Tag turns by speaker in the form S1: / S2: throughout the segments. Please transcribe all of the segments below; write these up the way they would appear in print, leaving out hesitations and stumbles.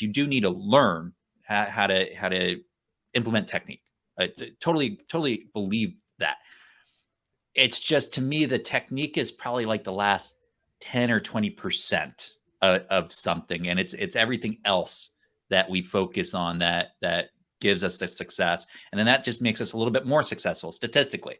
S1: you do need to learn how to implement technique. I totally believe that. It's just, to me, the technique is probably like the last 10 or 20% of something, and it's everything else that we focus on that gives us the success, and then that just makes us a little bit more successful statistically.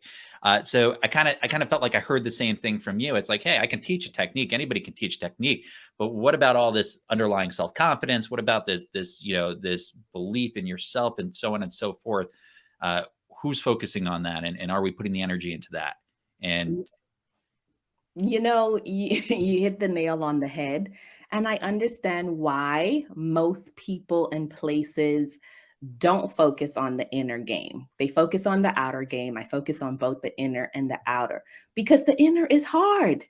S1: So I kind of felt like I heard the same thing from you. It's like, hey, I can teach a technique. Anybody can teach technique, but what about all this underlying self-confidence? What about this this belief in yourself, and so on and so forth? Who's focusing on that, and are we putting the energy into that? And
S2: you you hit the nail on the head. And I understand why most people and places don't focus on the inner game. They focus on the outer game. I focus on both the inner and the outer because the inner is hard.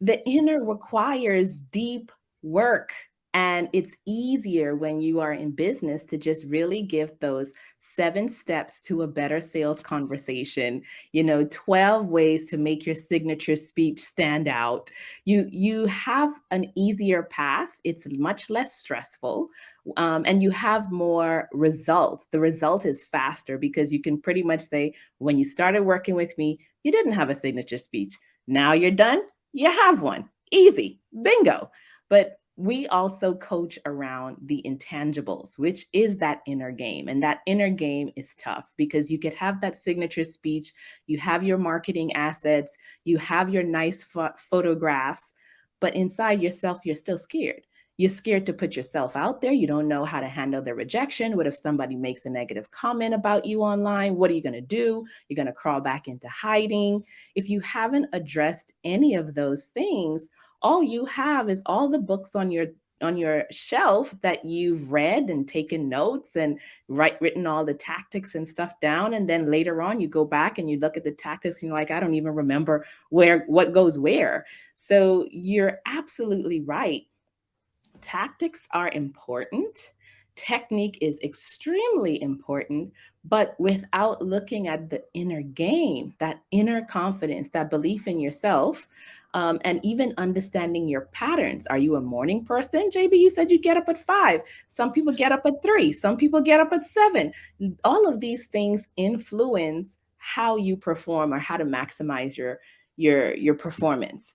S2: The inner requires deep work. And it's easier when you are in business to just really give those 7 steps to a better sales conversation, 12 ways to make your signature speech stand out. You have an easier path. It's much less stressful, and you have more results. The result is faster because you can pretty much say, when you started working with me, you didn't have a signature speech. Now you're done, you have one. Easy. Bingo. But we also coach around the intangibles, which is that inner game. And that inner game is tough because you could have that signature speech, you have your marketing assets, you have your nice photographs, but inside yourself, you're still scared. You're scared to put yourself out there. You don't know how to handle the rejection. What if somebody makes a negative comment about you online? What are you going to do? You're going to crawl back into hiding. If you haven't addressed any of those things, all you have is all the books on your shelf that you've read and taken notes and written all the tactics and stuff down. And then later on, you go back and you look at the tactics and you're like, I don't even remember what goes where. So you're absolutely right. Tactics are important. Technique is extremely important, but without looking at the inner game, that inner confidence, that belief in yourself, and even understanding your patterns. Are you a morning person? JB, you said you get up at 5. Some people get up at 3. Some people get up at 7. All of these things influence how you perform or how to maximize your performance.